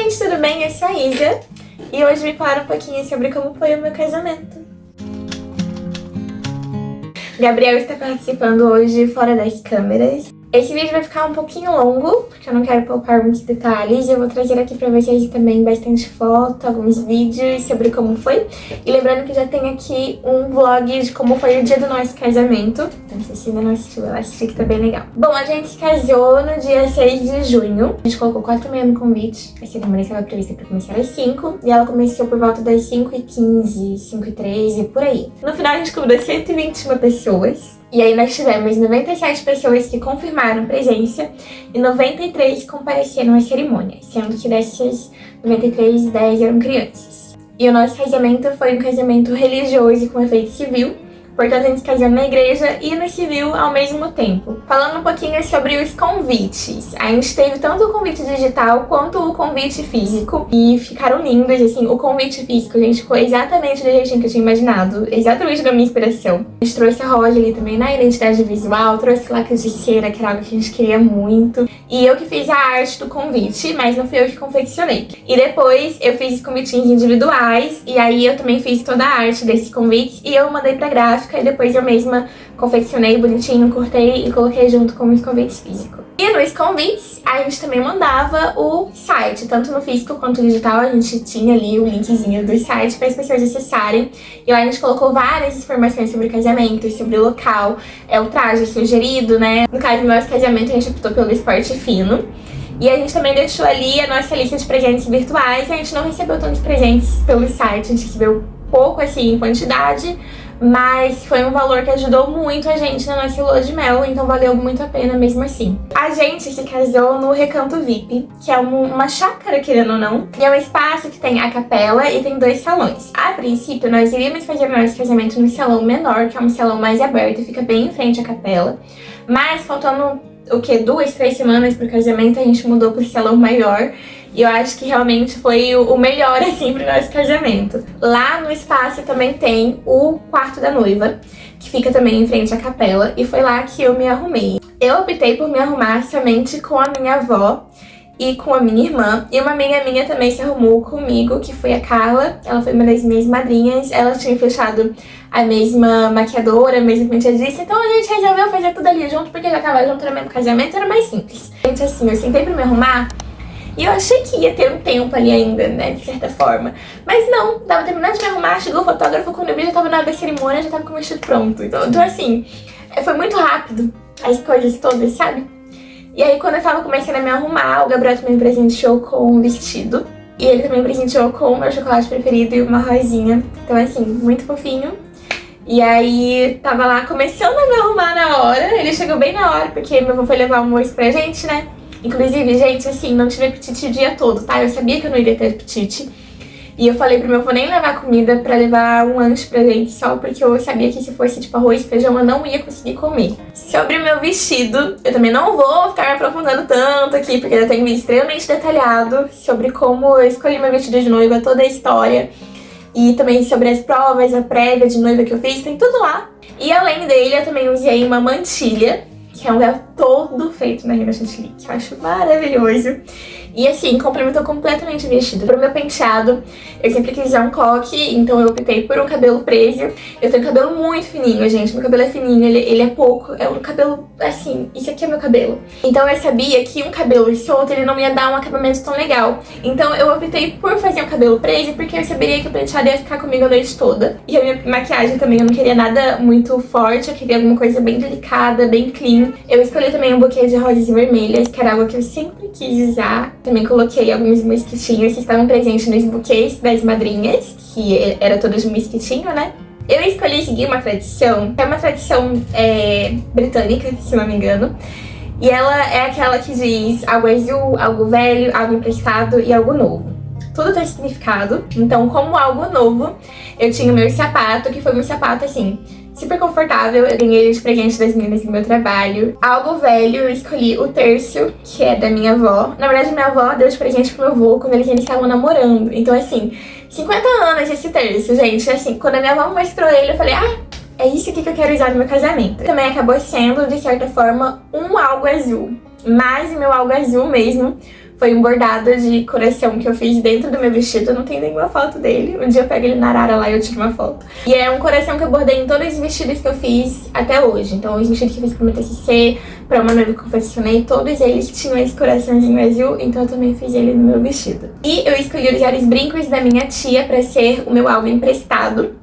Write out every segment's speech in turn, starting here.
gente, tudo bem? Eu sou a Isa e hoje me falar um pouquinho sobre como foi o meu casamento. Gabriel está participando hoje fora das câmeras. Esse vídeo vai ficar um pouquinho longo, porque eu não quero poupar muitos detalhes. Eu vou trazer aqui pra vocês também bastante foto, alguns vídeos sobre como foi. E lembrando que já tem aqui um vlog de como foi o dia do nosso casamento. Então se você ainda não assistiu, eu assisti que tá bem legal. Bom, a gente se casou no dia 6 de junho. A gente colocou 4h30 no convite. A cerimônia estava prevista pra começar às 5. E ela começou por volta das 5h15, 5h13, por aí. No final a gente convidou 121 pessoas. E aí nós tivemos 97 pessoas que confirmaram presença e 93 compareceram à cerimônia, sendo que dessas 93, 10 eram crianças. E o nosso casamento foi um casamento religioso com efeito civil, portanto a gente se casou na igreja e no civil ao mesmo tempo. Falando um pouquinho sobre os convites, a gente teve tanto o convite digital quanto o convite físico e ficaram lindos, assim, o convite físico, gente, ficou exatamente do jeitinho que eu tinha imaginado, exatamente da minha inspiração. A gente trouxe a Rosa ali também na identidade visual, trouxe lacres de cera, que era algo que a gente queria muito, e eu que fiz a arte do convite, mas não fui eu que confeccionei. E depois eu fiz os convitinhos individuais, e aí eu também fiz toda a arte desses convites e eu mandei pra gráfica. E depois eu mesma confeccionei bonitinho, cortei e coloquei junto com os convites físicos. E nos convites, a gente também mandava o site, tanto no físico quanto no digital. A gente tinha ali o linkzinho do site para as pessoas acessarem. E lá a gente colocou várias informações sobre o casamento, sobre o local, o traje sugerido, né? No caso do nosso casamento, a gente optou pelo esporte fino. E a gente também deixou ali a nossa lista de presentes virtuais. E a gente não recebeu tantos presentes pelo site, a gente recebeu pouco, assim, em quantidade, mas foi um valor que ajudou muito a gente na nossa lua de mel, então valeu muito a pena mesmo assim. A gente se casou no Recanto VIP, que é uma chácara, querendo ou não, e é um espaço que tem a capela e tem 2 salões. A princípio, nós iríamos fazer o nosso casamento no salão menor, que é um salão mais aberto e fica bem em frente à capela, mas faltando, 2, 3 semanas pro casamento, a gente mudou pro salão maior. E eu acho que realmente foi o melhor, assim, pro nosso casamento. Lá no espaço também tem o quarto da noiva, que fica também em frente à capela. E foi lá que eu me arrumei. Eu optei por me arrumar somente com a minha avó e com a minha irmã. E uma amiga minha também se arrumou comigo, que foi a Carla. Ela foi uma das minhas madrinhas. Ela tinha fechado a mesma maquiadora, a mesma penteadista. Então a gente resolveu fazer tudo ali junto, porque já tava junto no mesmo casamento, era mais simples. Gente, assim, eu sentei pra me arrumar. E eu achei que ia ter um tempo ali ainda, né, de certa forma. Mas não, tava terminando de me arrumar, chegou o fotógrafo, quando eu vi já tava na hora da cerimônia, já tava com o vestido pronto. Então assim, foi muito rápido, as coisas todas, sabe? E aí quando eu tava começando a me arrumar, o Gabriel também me presenteou com um vestido. E ele também me presenteou com o meu chocolate preferido e uma rosinha. Então assim, muito fofinho. E aí, tava lá começando a me arrumar na hora, ele chegou bem na hora, porque meu avô foi levar almoço pra gente, né? Inclusive, gente, assim, não tive apetite o dia todo, tá? Eu sabia que eu não iria ter apetite. E eu falei pro meu avô nem levar comida pra levar um lanche pra gente, só porque eu sabia que se fosse tipo arroz e feijão eu não ia conseguir comer. Sobre o meu vestido, eu também não vou ficar me aprofundando tanto aqui, porque eu tenho um vídeo extremamente detalhado sobre como eu escolhi meu vestido de noiva, toda a história. E também sobre as provas, a prévia de noiva que eu fiz, tem tudo lá. E além dele, eu também usei uma mantilha, que é um véu todo feito na Riva Chantilly, que eu acho maravilhoso. E assim, complementou completamente o vestido. Pro meu penteado, eu sempre quis usar um coque, então eu optei por um cabelo preso. Eu tenho cabelo muito fininho, gente. Meu cabelo é fininho, ele é pouco. É um cabelo, assim, isso aqui é meu cabelo. Então eu sabia que um cabelo solto, ele não ia dar um acabamento tão legal. Então eu optei por fazer um cabelo preso, porque eu saberia que o penteado ia ficar comigo a noite toda. E a minha maquiagem também, eu não queria nada muito forte, eu queria alguma coisa bem delicada, bem clean. Eu escolhi também um buquê de rosas vermelhas, que era algo que eu sempre quis usar. Também coloquei alguns mosquitinhos que estavam presentes nos buquês das madrinhas, que era todos de mosquitinho, né? Eu escolhi seguir uma tradição, que é uma tradição britânica, se não me engano. E ela é aquela que diz algo azul, algo velho, algo emprestado e algo novo. Tudo tem significado. Então, como algo novo, eu tinha o meu sapato, que foi um sapato, assim, super confortável. Eu ganhei ele de presente das meninas do meu trabalho. Algo velho, eu escolhi o terço, que é da minha avó. Na verdade, minha avó deu de presente pro meu avô quando eles estavam namorando. Então, assim, 50 anos esse terço, gente. Assim, quando a minha avó mostrou ele, eu falei, é isso aqui que eu quero usar no meu casamento. Também acabou sendo, de certa forma, um algo azul. Mas o meu algo azul mesmo Foi um bordado de coração que eu fiz dentro do meu vestido. Não tem nenhuma foto dele. Um dia eu pego ele na Arara lá e eu tiro uma foto. E é um coração que eu bordei em todos os vestidos que eu fiz até hoje. Então, os vestidos que eu fiz pro meu TCC, pra uma noiva que eu confeccionei, todos eles tinham esse coraçãozinho azul. Então, eu também fiz ele no meu vestido. E eu escolhi usar os brincos da minha tia pra ser o meu alvo emprestado.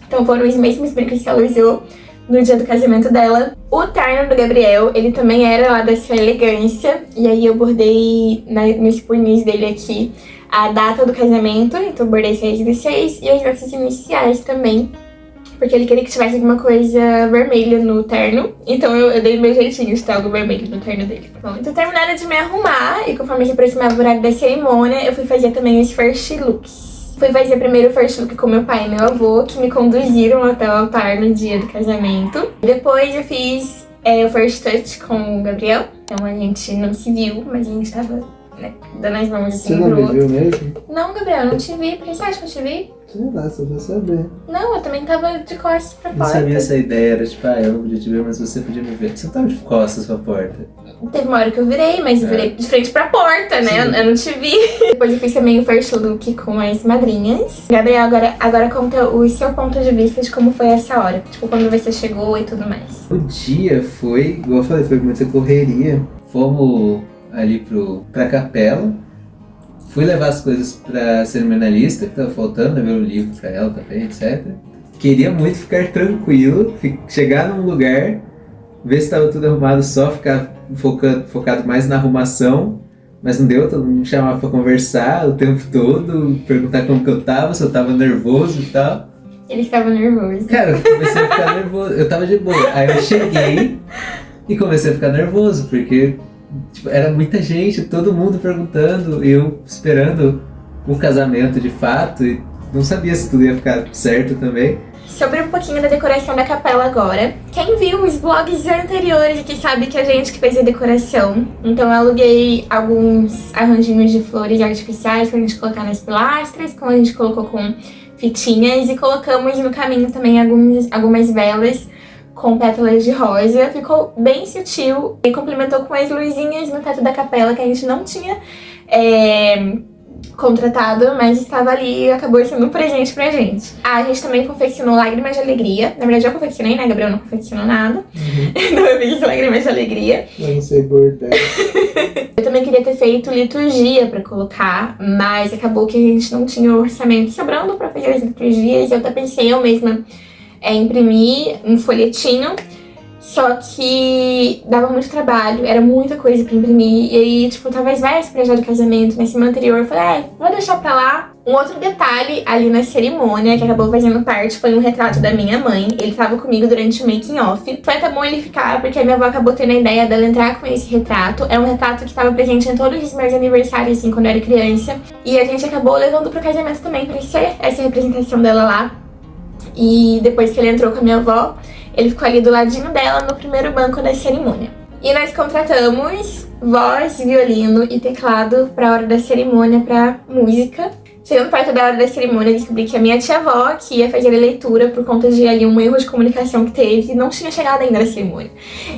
Então, foram os mesmos brincos que ela usou no dia do casamento dela. O terno do Gabriel, ele também era lá dessa elegância. E aí eu bordei nos punhos dele aqui a data do casamento. Então eu bordei 6/6 e as nossas iniciais também. Porque ele queria que tivesse alguma coisa vermelha no terno. Então eu dei meu jeitinho de ter algo vermelho no terno dele. Bom, então terminaram de me arrumar. E conforme se aproximava o horário da cerimônia, eu fui fazer também os first looks. Fui fazer primeiro o first look com meu pai e meu avô, que me conduziram até o altar no dia do casamento. Depois eu fiz o first touch com o Gabriel. Então a gente não se viu, mas a gente tava, né, dando as mãos assim pro outro. Você não me viu mesmo? Não, Gabriel, eu não te vi. Por que você acha que eu te vi? Sei lá, só pra saber. Não, eu também tava de costas pra porta. Não sabia essa ideia, era tipo, eu não podia te ver, mas você podia me ver. Você tava de costas pra porta. Teve uma hora que eu virei, mas eu virei de frente pra porta, né? Eu não te vi. Depois eu fiz também o first look com as madrinhas. Gabriel, agora conta o seu ponto de vista de como foi essa hora. Tipo, quando você chegou e tudo mais. O dia foi, igual eu falei, foi muita correria. Fomos ali pra capela. Fui levar as coisas pra cerimonialista, que tava faltando, levar o livro pra ela também, etc. Queria muito ficar tranquilo, chegar num lugar, ver se tava tudo arrumado, só ficar focado mais na arrumação. Mas não deu, todo mundo me chamava pra conversar o tempo todo, perguntar como que eu tava, se eu tava nervoso e tal. Ele estava nervoso. Cara, eu comecei a ficar nervoso, eu tava de boa. Aí eu cheguei e comecei a ficar nervoso, porque tipo, era muita gente, todo mundo perguntando, eu esperando o casamento de fato, e não sabia se tudo ia ficar certo também. Sobre um pouquinho da decoração da capela agora. Quem viu os vlogs anteriores aqui sabe que a gente que fez a decoração. Então eu aluguei alguns arranjinhos de flores artificiais pra gente colocar nas pilastras, como a gente colocou com fitinhas, e colocamos no caminho também algumas velas com pétalas de rosa. Ficou bem sutil e complementou com as luzinhas no teto da capela que a gente não tinha contratado, mas estava ali e acabou sendo um presente pra gente. A gente também confeccionou lágrimas de alegria. Na verdade eu confeccionei, né? Gabriel não confeccionou nada. Então eu fiz lágrimas de alegria. Eu não sei bordar. Eu também queria ter feito liturgia pra colocar, mas acabou que a gente não tinha orçamento sobrando pra fazer as liturgias. Eu até pensei eu mesma imprimir um folhetinho, só que dava muito trabalho, era muita coisa pra imprimir. E aí, tipo, tava às vésperas já do casamento, na semana anterior, eu falei, vou deixar pra lá. Um outro detalhe ali na cerimônia, que acabou fazendo parte, foi um retrato da minha mãe. Ele tava comigo durante o making off. Foi até bom ele ficar, porque a minha avó acabou tendo a ideia dela entrar com esse retrato. É um retrato que tava presente em todos os meus aniversários, assim, quando eu era criança. E a gente acabou levando pro casamento também, pra ser essa representação dela lá. E depois que ele entrou com a minha avó, ele ficou ali do ladinho dela no primeiro banco da cerimônia. E nós contratamos voz, violino e teclado pra hora da cerimônia, pra música. Chegando perto da hora da cerimônia, descobri que a minha tia-avó, que ia fazer a leitura por conta de ali um erro de comunicação que teve, não tinha chegado ainda na cerimônia.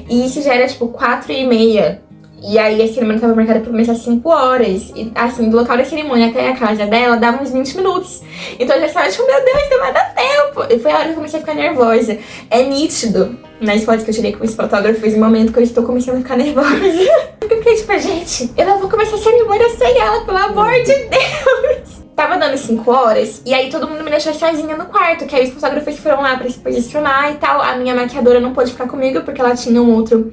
E isso já era tipo 4h30. E aí a cerimônia estava marcada para começar às 5 horas. E assim, do local da cerimônia até a casa dela dava uns 20 minutos. Então eu já estava tipo, meu Deus, não vai dar tempo. E foi a hora que eu comecei a ficar nervosa. É nítido nas fotos que eu tirei com os fotógrafos no momento que eu estou começando a ficar nervosa. Eu fiquei tipo, gente, eu não vou começar a cerimônia sem ela, pelo amor de Deus. Tava dando 5 horas, e aí todo mundo me deixou sozinha no quarto, que aí os fotógrafos foram lá pra se posicionar e tal. A minha maquiadora não pôde ficar comigo, porque ela tinha um outro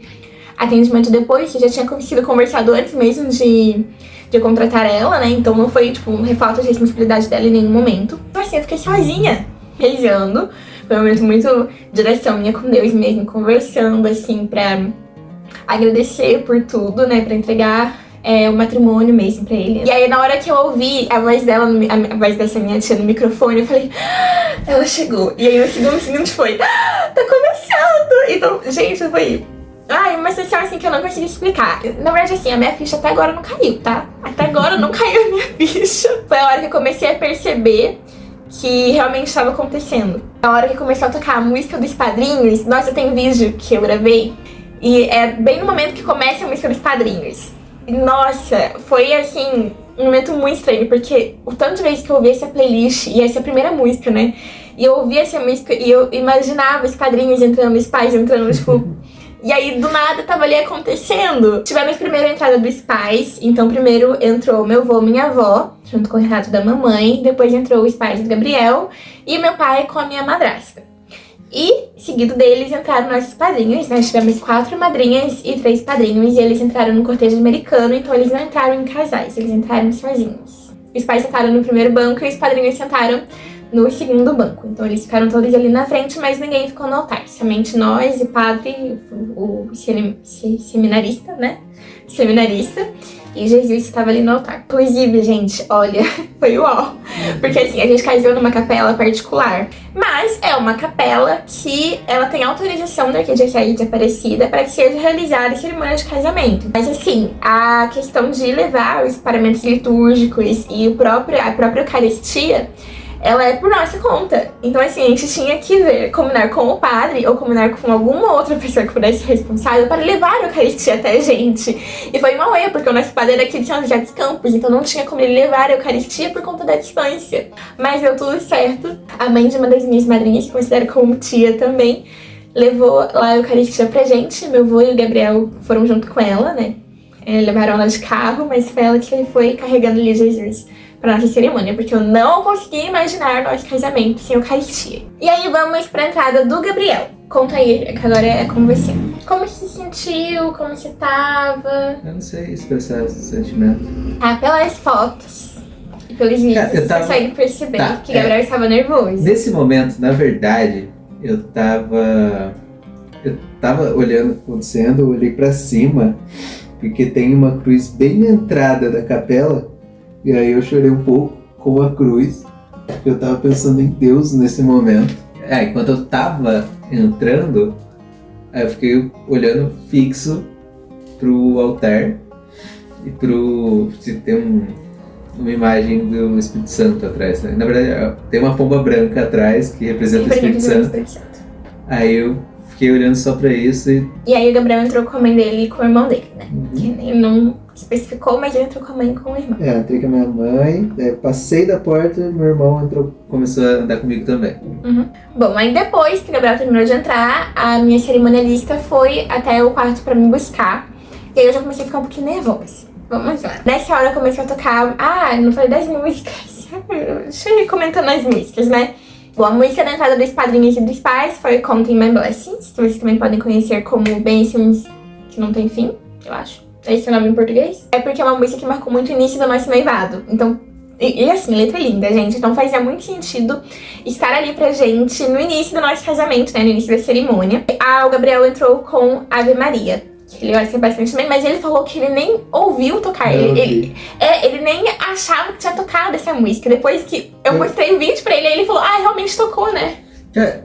atendimento depois, que já tinha sido conversado antes mesmo de eu contratar ela, né? Então não foi, tipo, um falta de responsabilidade dela em nenhum momento. Então assim, eu fiquei sozinha, rezando. Foi um momento muito de oração minha com Deus mesmo, conversando, assim, pra agradecer por tudo, né? Pra entregar o matrimônio mesmo pra ele. E aí, na hora que eu ouvi a voz dela, a voz dessa minha tia no microfone, eu falei, ela chegou. E aí, o segundo seguinte foi, tá começando! Então, gente, foi uma sensação assim que eu não consegui explicar. Na verdade, assim, a minha ficha até agora não caiu, tá? Até agora não caiu a minha ficha. Foi a hora que eu comecei a perceber que realmente estava acontecendo. A hora que começou a tocar a música dos padrinhos, nossa, tem vídeo que eu gravei, e é bem no momento que começa a música dos padrinhos. Nossa, foi assim, um momento muito estranho, porque o tanto de vezes que eu ouvi essa playlist, e essa é a primeira música, né? E eu ouvia essa música e eu imaginava os padrinhos entrando, os pais entrando, tipo. E aí, do nada, tava ali acontecendo. Tivemos primeiro a entrada dos pais. Então, primeiro entrou meu avô e minha avó, junto com o Renato da mamãe. Depois entrou os pais do Gabriel e meu pai com a minha madrasta. E, seguido deles, entraram nossos padrinhos. Nós tivemos 4 madrinhas e 3 padrinhos. E eles entraram no cortejo americano, então eles não entraram em casais, eles entraram sozinhos. Os pais sentaram no primeiro banco e os padrinhos sentaram no segundo banco. Então eles ficaram todos ali na frente, mas ninguém ficou no altar. Somente nós, o padre, o seminarista, né? Seminarista. E Jesus estava ali no altar. Inclusive, gente, olha, foi uau. Porque assim, a gente casou numa capela particular. Mas é uma capela que ela tem autorização da Arquidiocese de Aparecida para que seja realizada a cerimônia de casamento. Mas assim, a questão de levar os paramentos litúrgicos e a própria Eucaristia, ela é por nossa conta. Então, assim, a gente tinha que combinar com o padre ou combinar com alguma outra pessoa que pudesse ser responsável para levar a Eucaristia até a gente. E foi uma erro, porque o nosso padre era aqui de São José dos Campos, então não tinha como ele levar a Eucaristia por conta da distância. Mas deu tudo certo. A mãe de uma das minhas madrinhas, que considero como tia também, levou lá a Eucaristia pra gente. Meu avô e o Gabriel foram junto com ela, né? Levaram ela de carro, mas foi ela que foi carregando ali Jesus pra nossa cerimônia, porque eu não conseguia imaginar nosso casamento sem Eucaristia. E aí vamos pra entrada do Gabriel. Conta aí, que agora é com você. Como você se sentiu? Como você tava? Eu não sei expressar esse sentimento. Pelas fotos e pelos vídeos, você consegue perceber que Gabriel estava nervoso. Nesse momento, na verdade, eu tava olhando acontecendo, eu olhei pra cima, porque tem uma cruz bem na entrada da capela. E aí eu chorei um pouco com a cruz, porque eu tava pensando em Deus nesse momento. Enquanto eu tava entrando, aí eu fiquei olhando fixo pro altar e tem uma imagem do Espírito Santo atrás, né? Na verdade, tem uma pomba branca atrás que representa o Espírito Santo. Aí eu fiquei olhando só pra isso e aí o Gabriel entrou com a mãe dele e com o irmão dele, né? Que ele não especificou, mas ele entrou com a mãe e com o irmão. Entrei com a minha mãe, passei da porta e meu irmão começou a andar comigo também. Bom, aí depois que o Gabriel terminou de entrar, a minha cerimonialista foi até o quarto pra me buscar. E aí eu já comecei a ficar um pouquinho nervosa. Vamos lá. Nessa hora começou a tocar... não falei das músicas. Deixa eu ir comentando as músicas, né? Bom, a música da entrada dos padrinhos e dos pais foi Counting My Blessings, que vocês também podem conhecer como Bênçãos que Não Tem Fim, eu acho. Esse é o nome em português. É porque é uma música que marcou muito o início do nosso noivado. Então, e assim, letra linda, gente. Então fazia muito sentido estar ali pra gente no início do nosso casamento, né? No início da cerimônia. O Gabriel entrou com Ave Maria, que ele gosta bastante também, mas ele falou que ele nem ouviu tocar. Ele nem achava que tinha tocado essa música. Depois que eu mostrei o vídeo pra ele, aí ele falou, realmente tocou, né?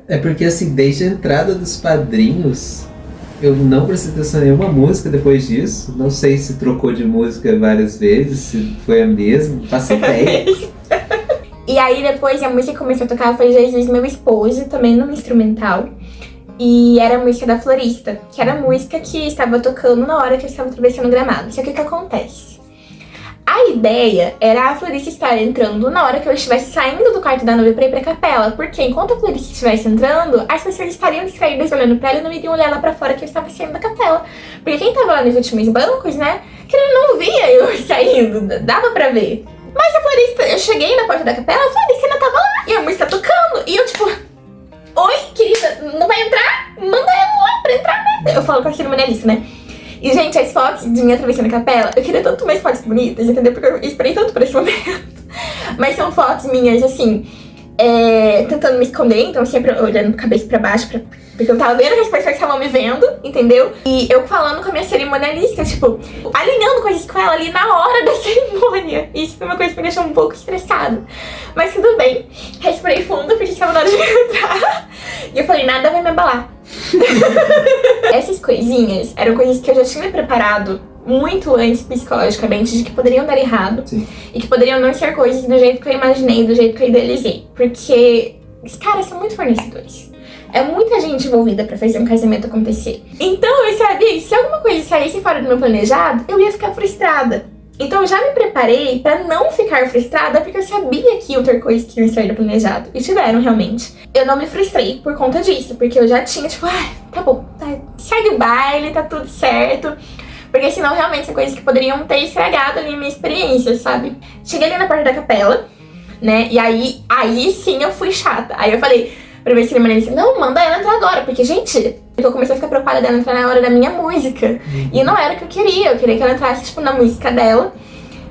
É porque assim, desde a entrada dos padrinhos, eu não prestei atenção em nenhuma música depois disso. Não sei se trocou de música várias vezes, se foi a mesma, não faço ideia. E aí depois a música que começou a tocar foi Jesus, Meu Esposo, também no instrumental. E era a música da Florista, que era a música que estava tocando na hora que eu estava atravessando o gramado. Só que o que acontece? A ideia era a Florista estar entrando na hora que eu estivesse saindo do quarto da noiva pra ir pra capela. Porque enquanto a Florista estivesse entrando, as pessoas estariam distraídas olhando pra ela e não iriam olhar lá pra fora que eu estava saindo da capela. Porque quem tava lá nos últimos bancos, né, que não via eu saindo, dava pra ver. Mas a Florista, eu cheguei na porta da capela, a Florista ainda tava lá e a música tocando. E eu tipo, oi, querida, não vai entrar? Manda ela lá pra entrar, né? Eu falo com a cerimonialista, né? E, gente, as fotos de mim atravessando a capela, eu queria tanto mais fotos bonitas, entendeu? Porque eu esperei tanto por esse momento. Mas são fotos minhas, assim, tentando me esconder, então sempre olhando cabeça pra baixo, porque eu tava vendo que as pessoas estavam me vendo, entendeu? E eu falando com a minha cerimonialista, tipo, alinhando coisas com ela ali na hora da cerimônia. Isso foi uma coisa que me deixou um pouco estressada. Mas tudo bem. Respirei fundo, porque estava na hora de entrar. E eu falei, nada vai me abalar. Essas coisinhas eram coisas que eu já tinha preparado muito antes psicologicamente, de que poderiam dar errado. Sim. E que poderiam não ser coisas do jeito que eu imaginei, do jeito que eu idealizei. Porque os caras são muito fornecedores. É muita gente envolvida pra fazer um casamento acontecer. Então eu sabia que se alguma coisa saísse fora do meu planejado, eu ia ficar frustrada. Então eu já me preparei pra não ficar frustrada, porque eu sabia que iam ter coisas que iam sair do planejado. E tiveram, realmente. Eu não me frustrei por conta disso, porque eu já tinha, tipo, tá bom, tá, segue o baile, tá tudo certo. Porque senão, realmente, são coisas que poderiam ter estragado ali a minha experiência, sabe? Cheguei ali na porta da capela, né? E aí sim eu fui chata. Aí eu falei pra minha cerimonialista, não, manda ela entrar agora. Porque, gente, eu comecei a ficar preocupada dela entrar na hora da minha música. E não era o que eu queria que ela entrasse, tipo, na música dela.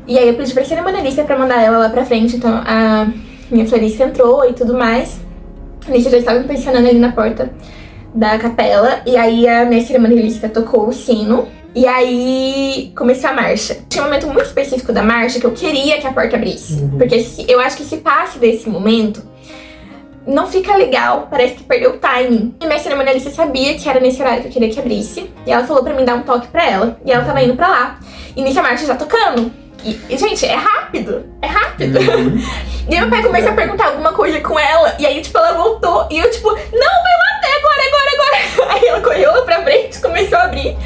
E aí eu pedi pra cerimonialista pra mandar ela lá pra frente. Então a minha florista entrou e tudo mais. A Alicia já estava me posicionando ali na porta da capela. E aí a minha cerimonialista tocou o sino. E aí começou a marcha. Tinha um momento muito específico da marcha que eu queria que a porta abrisse. Porque eu acho que se passe desse momento, não fica legal, parece que perdeu o timing. E minha cerimonialista sabia que era nesse horário que eu queria que abrisse. E ela falou pra mim dar um toque pra ela. E ela tava indo pra lá. E nisso a marcha já tocando. E gente, é rápido. É rápido. E aí meu pai começou a perguntar alguma coisa com ela. E aí, tipo, ela voltou. E eu, tipo, não, vai lá até agora. Aí ela correu pra frente, começou a abrir.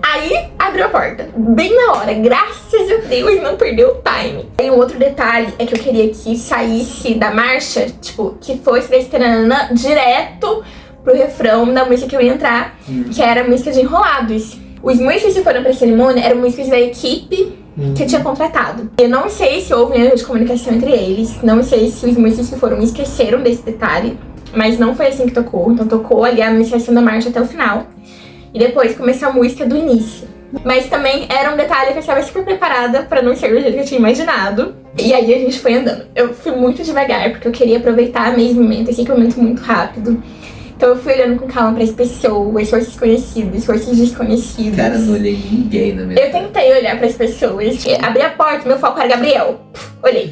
Aí abriu a porta, bem na hora, graças a Deus não perdeu o time. E um outro detalhe é que eu queria que saísse da marcha, tipo, que fosse desse tananã direto pro refrão da música que eu ia entrar, que era a música de Enrolados. Os músicos que foram pra cerimônia eram músicos da equipe que eu tinha contratado. Eu não sei se houve um erro de comunicação entre eles, não sei se os músicos que foram esqueceram desse detalhe, mas não foi assim que tocou. Então tocou ali a iniciação da marcha até o final. E depois começou a música do início. Mas também era um detalhe que eu estava super preparada pra não ser do jeito que eu tinha imaginado. E aí a gente foi andando. Eu fui muito devagar, porque eu queria aproveitar mesmo o momento. Achei que é um momento muito rápido. Então eu fui olhando com calma pras pessoas, forças conhecidas, forças desconhecidas. Cara, não olhei ninguém na minha Eu tentei olhar pras pessoas. Abri a porta, meu foco era Gabriel. Olhei.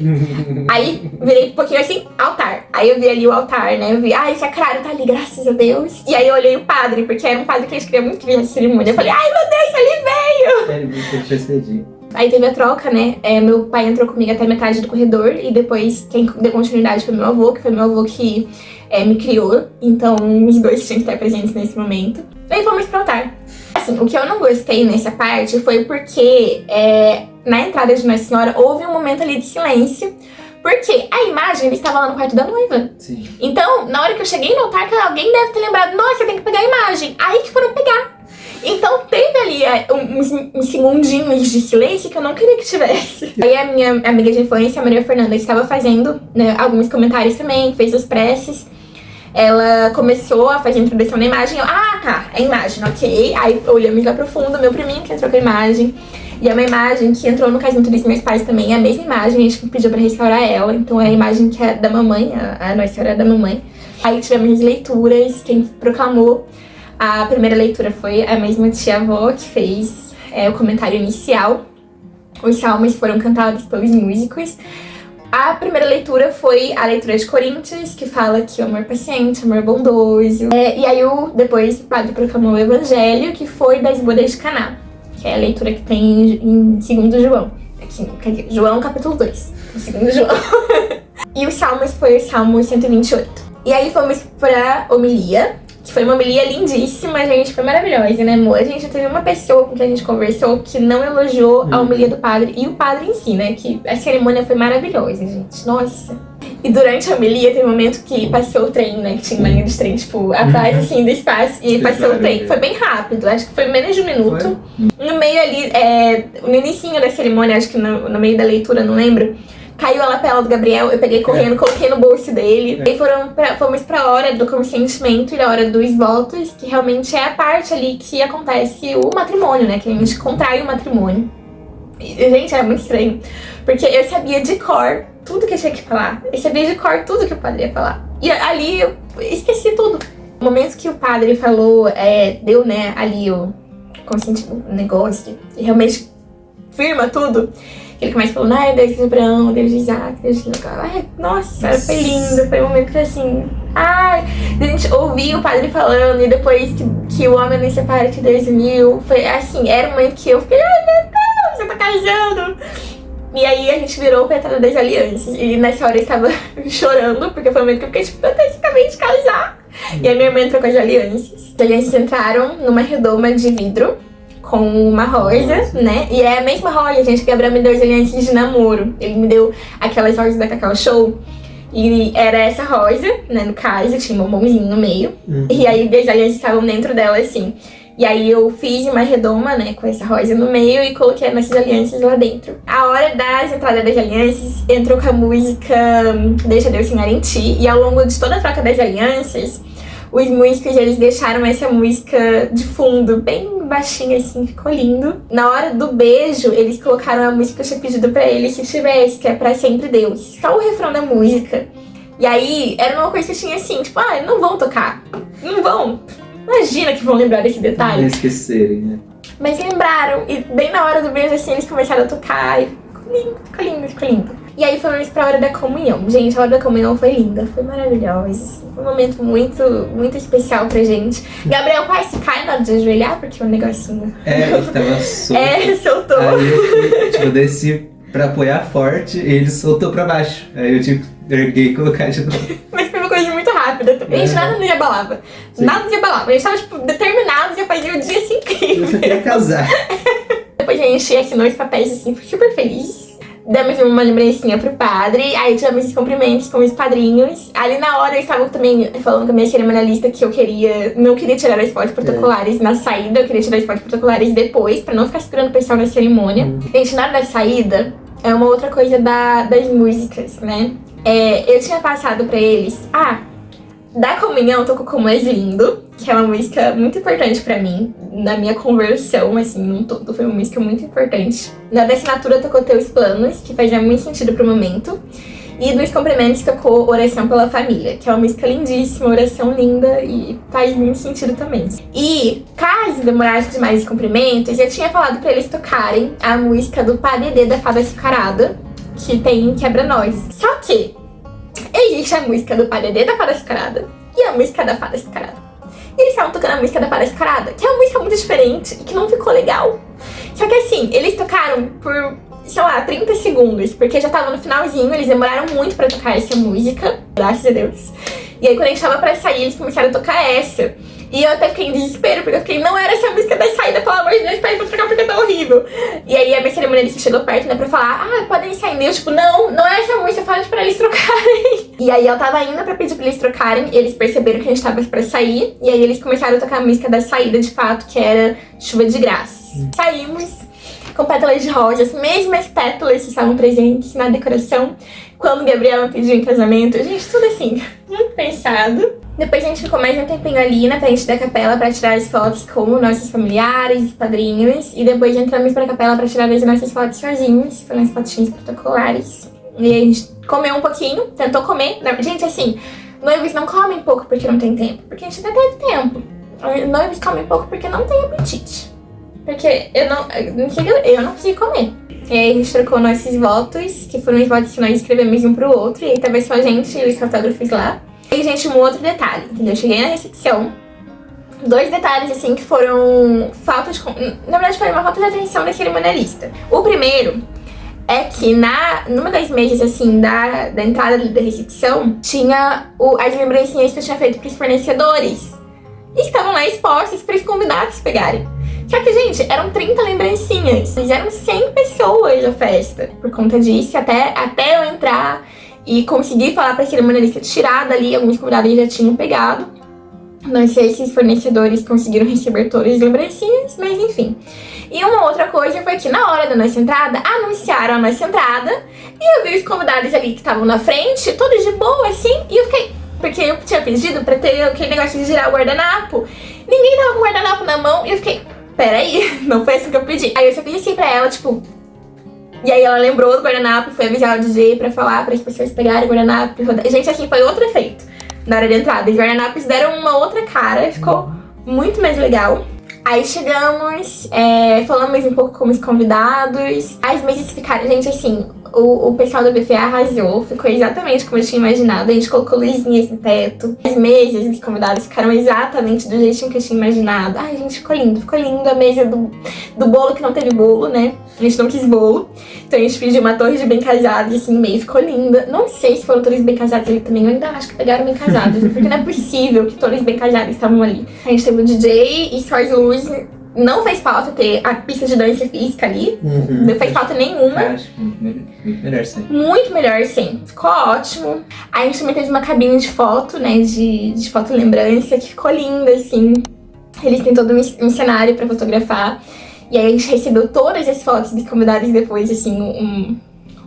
Aí virei um pouquinho assim, altar. Aí eu vi ali o altar, né? Eu vi, esse sacrário tá ali, graças a Deus. E aí eu olhei o padre, porque era um padre que eles queriam muito ver a cerimônia. Eu falei, ai meu Deus, ele veio! Ele percebi. Aí teve a troca, né? Meu pai entrou comigo até metade do corredor. E depois quem deu continuidade foi meu avô, que foi meu avô que me criou. Então os dois tinham que estar presentes nesse momento. Aí fomos pro altar. Assim, o que eu não gostei nessa parte foi porque na entrada de Nossa Senhora houve um momento ali de silêncio. Porque a imagem estava lá no quarto da noiva. Sim. Então, na hora que eu cheguei no altar, alguém deve ter lembrado, nossa, tem que pegar a imagem. Aí que foram pegar. Então teve ali uns segundinhos de silêncio que eu não queria que tivesse. Aí a minha amiga de infância, a Maria Fernanda, estava fazendo, né, alguns comentários também, fez as preces. Ela começou a fazer a introdução da imagem. Tá, a imagem, ok. Aí olhamos lá pro fundo, meu priminho que entrou com a imagem. E é uma imagem que entrou no casamento dos meus pais também. É a mesma imagem, a gente pediu pra restaurar ela. Então é a imagem que é da mamãe, a Nossa Senhora da mamãe. Aí tivemos as leituras, quem proclamou a primeira leitura foi a mesma tia-avó que fez o comentário inicial. Os salmos foram cantados pelos músicos. A primeira leitura foi a leitura de Coríntios, que fala que o amor paciente, o amor bondoso. E aí depois o padre proclamou o evangelho, que foi das bodas de Caná, que é a leitura que tem em 2 João. Aqui, João capítulo 2, 2 João. E os salmos foi o Salmo 128. E aí fomos pra homilia, que foi uma homilia lindíssima, gente, foi maravilhosa, né, amor? A gente teve uma pessoa com quem a gente conversou que não elogiou a homilia do padre e o padre em si, né, que a cerimônia foi maravilhosa, gente, nossa. E durante a homilia teve um momento que passou o trem, né, que tinha uma linha de trem, tipo, atrás, assim, do espaço, e passou o trem. Foi bem rápido, acho que foi menos de 1 minuto. No meio ali, no inicinho da cerimônia, acho que no meio da leitura, não lembro, caiu a lapela do Gabriel, eu peguei correndo, coloquei no bolso dele. E fomos pra hora do consentimento e a hora dos votos, que realmente é a parte ali que acontece o matrimônio, né? Que a gente contrai o matrimônio. E, gente, era muito estranho. Porque eu sabia de cor tudo que eu tinha que falar. Eu sabia de cor tudo que o padre ia falar. E ali eu esqueci tudo. No momento que o padre falou, deu, né, ali o consentimento, o negócio, e realmente firma tudo. Ele começa falando, Deus de Abraão, Deus de Isaac, Deus de Jacó. Nossa, foi lindo, foi um momento que assim... a gente ouvia o padre falando, e depois que o homem não separa que Deus uniu. Foi assim, era um momento que eu fiquei, meu Deus, eu tô casando. E aí a gente virou pra entrada das alianças. E nessa hora eu estava chorando, porque foi um momento que eu fiquei, tipo, eu tenho que casar. E a minha irmã entrou com as alianças. As alianças entraram numa redoma de vidro com uma rosa, né? E é a mesma rosa, gente, que Gabriel me deu as alianças de namoro. Ele me deu aquelas rosas da Cacau Show. E era essa rosa, né, no caso, tinha um bombonzinho no meio. E aí as alianças estavam dentro dela, assim. E aí eu fiz uma redoma, né, com essa rosa no meio e coloquei as nossas alianças lá dentro. A hora das entradas das alianças, entrou com a música Deixa Deus Sonhar em Ti. E ao longo de toda a troca das alianças, os músicos, eles deixaram essa música de fundo, bem baixinho assim, ficou lindo. Na hora do beijo, eles colocaram a música que eu tinha pedido pra eles se tivesse, que é Pra Sempre Deus. Só o refrão da música. E aí, era uma coisa que eu tinha assim, tipo, não vão tocar. Não vão. Imagina que vão lembrar desse detalhe. Não esquecerem, né? Mas lembraram, e bem na hora do beijo, assim, eles começaram a tocar, e ficou lindo. E aí fomos pra hora da comunhão. Gente, a hora da comunhão foi linda, foi maravilhosa. Foi um momento muito, muito especial pra gente. Gabriel quase cai na hora de ajoelhar, porque o negocinho... Ele tava solto. Soltou. Aí eu fui, desci pra apoiar forte e ele soltou pra baixo. Aí eu erguei e colocar de novo. Mas foi uma coisa muito rápida. A gente nada nos abalava. Sim. Nada nos abalava. A gente tava, determinados a fazer o dia assim incrível. Eu só queria casar. Depois a gente assinou os papéis assim, super feliz. Demos uma lembrancinha pro padre, aí tivemos os cumprimentos com os padrinhos. Ali na hora eu estava também falando com a minha cerimonialista que eu não queria tirar as fotos protocolares na saída, eu queria tirar as fotos protocolares depois, pra não ficar segurando o pessoal na cerimônia. Gente, na hora da saída, é uma outra coisa das músicas, né? Eu tinha passado pra eles, da comunhão tocou Como És Lindo, que é uma música muito importante pra mim, na minha conversão, assim, num todo, foi uma música muito importante. Na da assinatura tocou Teus Planos, que fazia muito sentido pro momento. E nos cumprimentos tocou Oração pela Família, que é uma música lindíssima, oração linda e faz muito sentido também. E, caso demorasse demais os cumprimentos, eu tinha falado pra eles tocarem a música do Padedê da Fada Açucarada, que tem Quebra-Nós. Só que existe a música do Padedê da Fada Açucarada e a música da Fada Açucarada. E eles estavam tocando a música da Fada Açucarada, que é uma música muito diferente e que não ficou legal. Só que assim, eles tocaram por, sei lá, 30 segundos, porque já tava no finalzinho, eles demoraram muito pra tocar essa música, graças a Deus. E aí quando a gente tava pra sair, eles começaram a tocar essa. E eu até fiquei em desespero, porque eu fiquei, não era essa música da saída, pelo amor de Deus, pra ir pra trocar porque tá horrível. E aí a minha cerimonialista chegou perto, né, pra falar, podem sair. E eu, tipo, não é essa música, fala pra eles trocarem. E aí eu tava indo pra pedir pra eles trocarem, eles perceberam que a gente tava pra sair, e aí eles começaram a tocar a música da saída, de fato, que era Chuva de Graças. Saímos com pétalas de rosas, mesmas pétalas que estavam presentes na decoração, quando Gabriel me pediu em casamento. Gente, tudo assim, muito pensado. Depois a gente ficou mais um tempinho ali na frente da capela pra tirar as fotos com nossos familiares, padrinhos. E depois entramos pra capela pra tirar as nossas fotos sozinhos. Foram as fotinhas protocolares. E a gente comeu um pouquinho, tentou comer. Gente, assim, noivos não comem pouco porque não tem tempo. Porque a gente até teve tempo. Noivos comem pouco porque não tem apetite. Porque eu não consegui comer. E aí a gente trocou nossos votos, que foram os votos que nós escrevemos um pro outro. E aí tava só a gente e os fotógrafos lá. E, gente, um outro detalhe, entendeu? Eu cheguei na recepção, 2 detalhes, assim, que foram falta de... Na verdade, foi uma falta de atenção da cerimonialista. O primeiro é que numa das mesas, assim, da entrada da recepção, tinha as lembrancinhas que eu tinha feito pros fornecedores. E estavam lá expostas para os convidados pegarem. Só que, gente, eram 30 lembrancinhas. Eram 100 pessoas na festa. Por conta disso, até eu entrar e conseguir falar pra cerimonialista tirar dali, alguns convidados já tinham pegado. Não sei se os fornecedores conseguiram receber todas as lembrancinhas, mas enfim. E uma outra coisa foi que na hora da nossa entrada, anunciaram a nossa entrada. E eu vi os convidados ali que estavam na frente, todos de boa, assim. E eu fiquei... Porque eu tinha pedido pra ter aquele negócio de girar o guardanapo. Ninguém tava com o guardanapo na mão. E eu fiquei, peraí, não foi assim que eu pedi. Aí eu só fiz assim pra ela, tipo... E aí ela lembrou do guardanapo, foi avisar o DJ pra falar para as pessoas pegarem o guardanapo e rodar. Gente, assim, foi outro efeito na hora de entrada. Os guardanapos deram uma outra cara, ficou muito mais legal. Aí chegamos, falamos um pouco com os convidados. As mesas ficaram, gente, assim, o pessoal do buffet arrasou, ficou exatamente como eu tinha imaginado. A gente colocou luzinhas no teto, as mesas dos convidados ficaram exatamente do jeitinho que eu tinha imaginado. Ai, gente, ficou lindo. A mesa do bolo, que não teve bolo, né? A gente não quis bolo. Então a gente pediu uma torre de bem casados, assim, no meio, ficou linda. Não sei se foram torres bem casados ali também, eu ainda acho que pegaram bem casados, porque não é possível que torres bem casados estavam ali. A gente teve o DJ e só as luzes. Não fez falta ter a pista de dança física ali. Não fez falta nenhuma. Acho muito melhor sim. Muito melhor, sim. Ficou ótimo. Aí a gente também teve uma cabine de foto, né? De foto lembrança, que ficou linda, assim. Eles têm todo um cenário pra fotografar. E aí a gente recebeu todas as fotos dos convidados depois, assim,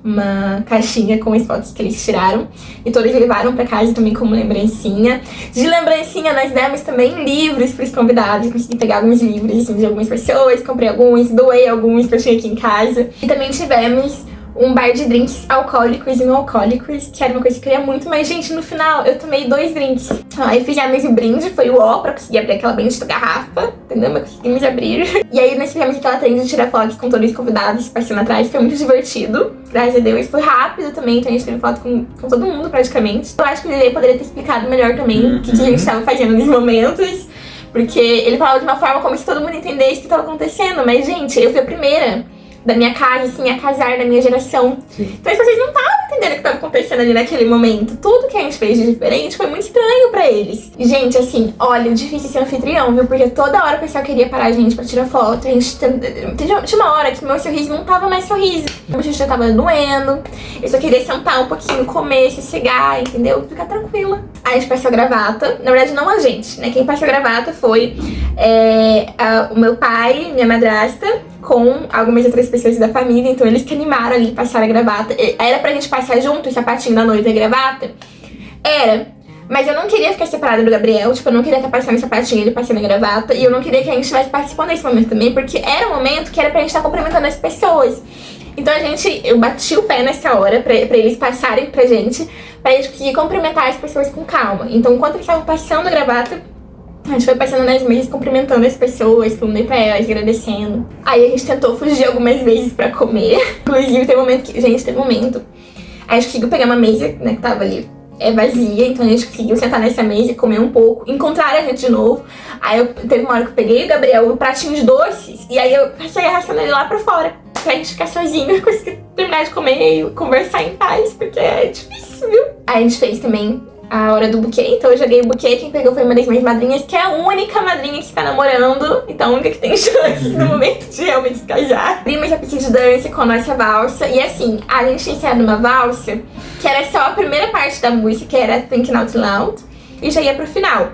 uma caixinha com as fotos que eles tiraram. E todos levaram pra casa também como lembrancinha. De lembrancinha, nós demos também livros pros convidados. Consegui pegar alguns livros, assim, de algumas pessoas. Comprei alguns, doei alguns que eu tinha aqui em casa. E também tivemos um bar de drinks alcoólicos e não alcoólicos, que era uma coisa que eu queria muito, mas, gente, no final eu tomei 2 drinks. Aí fizemos o brinde, foi o ó, pra conseguir abrir aquela bendita garrafa, entendeu? Mas conseguimos abrir. E aí nós fizemos aquela trend de tirar fotos com todos os convidados passando atrás, foi muito divertido, graças a Deus. Foi rápido também, então a gente teve foto com todo mundo praticamente. Eu acho que o DJ poderia ter explicado melhor também o que a gente estava fazendo nos momentos, porque ele falava de uma forma como se todo mundo entendesse o que estava acontecendo, mas, gente, eu fui a primeira da minha casa, assim, a casar da minha geração. Sim. Então as pessoas não estavam entendendo o que estava acontecendo ali naquele momento. Tudo que a gente fez de diferente foi muito estranho pra eles. E, gente, assim, olha, difícil ser anfitrião, viu? Porque toda hora o pessoal queria parar a gente pra tirar foto. A gente tinha uma hora que meu sorriso não tava mais sorriso. A gente já tava doendo. Eu só queria sentar um pouquinho, comer, sossegar, entendeu? Ficar tranquila. Aí a gente passou a gravata. Na verdade, não a gente, né? Quem passou a gravata foi o meu pai, minha madrasta, com algumas outras pessoas da família, então eles que animaram ali, passaram a gravata. Era pra gente passar junto o sapatinho da noiva e a gravata? Era. Mas eu não queria ficar separada do Gabriel, tipo, eu não queria estar passando o sapatinho e ele passando a gravata, e eu não queria que a gente estivesse participando desse momento também, porque era um momento que era pra gente estar cumprimentando as pessoas. Então eu bati o pé nessa hora pra eles passarem pra gente conseguir cumprimentar as pessoas com calma. Então, enquanto eles estavam passando a gravata, a gente foi passando nas mesas, cumprimentando as pessoas, falando aí pra elas, agradecendo. Aí a gente tentou fugir algumas vezes pra comer. Inclusive, teve um momento. A gente conseguiu pegar uma mesa, né, que tava ali vazia. Então a gente conseguiu sentar nessa mesa e comer um pouco. Encontraram a gente de novo. Aí teve uma hora que eu peguei o Gabriel, um pratinho de doces. E aí eu passei arrastando ele lá pra fora, pra gente ficar sozinho e conseguir terminar de comer e conversar em paz, porque é difícil, viu? Aí a gente fez também a hora do buquê, então eu joguei o buquê, quem pegou foi uma das minhas madrinhas, que é a única madrinha que está namorando, então a única que tem chance no momento de realmente se casar. Abrimos a pista de dança com a nossa valsa, e assim, a gente tinha ensaiado uma valsa, que era só a primeira parte da música, que era Thinking Out Loud, e já ia pro final.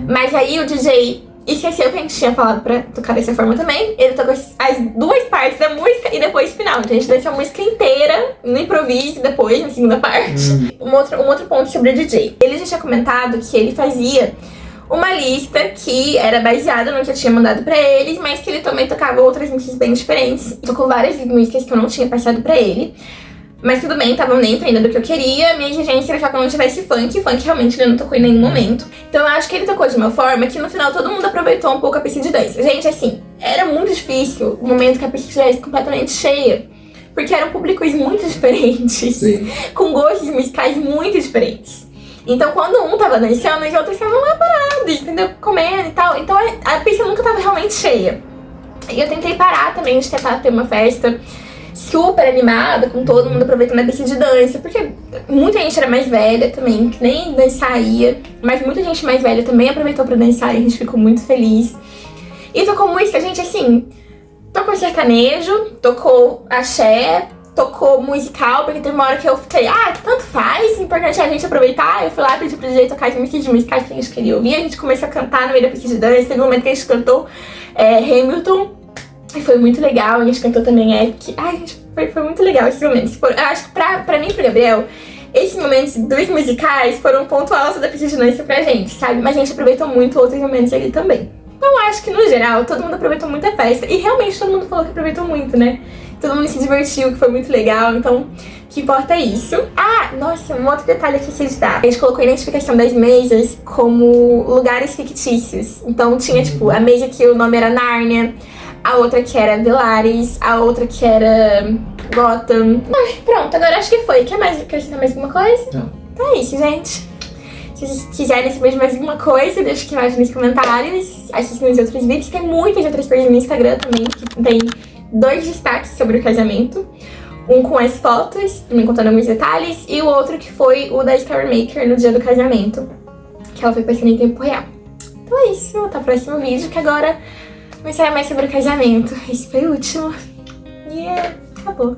Mas aí o DJ esqueceu que a gente tinha falado pra tocar dessa forma também. Ele tocou as 2 partes da música e depois o final. Então a gente dançou a música inteira no improviso, depois na segunda parte. Um outro ponto sobre o DJ. Ele já tinha comentado que ele fazia uma lista que era baseada no que eu tinha mandado pra eles, mas que ele também tocava outras músicas bem diferentes. Tocou várias músicas que eu não tinha passado pra ele. Mas tudo bem, estavam dentro ainda do que eu queria. Minha exigência era só que eu não tivesse funk. Funk realmente ele não tocou em nenhum momento. Então eu acho que ele tocou de uma forma que no final todo mundo aproveitou um pouco a pista de dança. Gente, assim, era muito difícil o momento que a pista estivesse completamente cheia. Porque eram públicos muito diferentes. Sim. Com gostos musicais muito diferentes. Então quando um tava dançando, os outros estavam lá parados, entendeu? Comendo e tal. Então a pista nunca tava realmente cheia. E eu tentei parar também de tentar ter uma festa super animada, com todo mundo aproveitando a pista de dança, porque muita gente era mais velha também, que nem dançaria, mas muita gente mais velha também aproveitou pra dançar e a gente ficou muito feliz. E tocou música, gente, assim, tocou sertanejo, tocou axé, tocou musical, porque teve uma hora que eu fiquei, tanto faz, o importante é a gente aproveitar. Eu fui lá, pedi pro DJ tocar as músicas de musicais que a gente queria ouvir, a gente começou a cantar no meio da pista de dança, teve um momento que a gente cantou Hamilton, e foi muito legal, a gente cantou também Epic. Gente, foi muito legal esses momentos. Eu acho que pra mim e pro Gabriel, esses momentos dos musicais foram um ponto alto da pista de dança pra gente, sabe? Mas a gente aproveitou muito outros momentos ali também. Então eu acho que no geral, todo mundo aproveitou muito a festa. E realmente todo mundo falou que aproveitou muito, né? Todo mundo se divertiu, que foi muito legal, então o que importa é isso. Nossa, um outro detalhe aqui que citar. A gente colocou a identificação das mesas como lugares fictícios. Então tinha, tipo, a mesa que o nome era Nárnia, a outra que era Velaris, a outra que era Gotham. Ai, pronto, agora acho que foi. Quer mais acrescentar mais alguma coisa? Não. Então é isso, gente. Se vocês quiserem saber de mais alguma coisa, deixa aqui embaixo nos comentários. Assistam os outros vídeos. Tem muitas outras coisas no Instagram também, que tem 2 destaques sobre o casamento. Um com as fotos, também contando alguns detalhes, e o outro que foi o da Story Maker no dia do casamento, que ela foi postando em tempo real. Então é isso, até o próximo vídeo, que agora vai ser mais sobre o casamento. Esse foi o último. E acabou.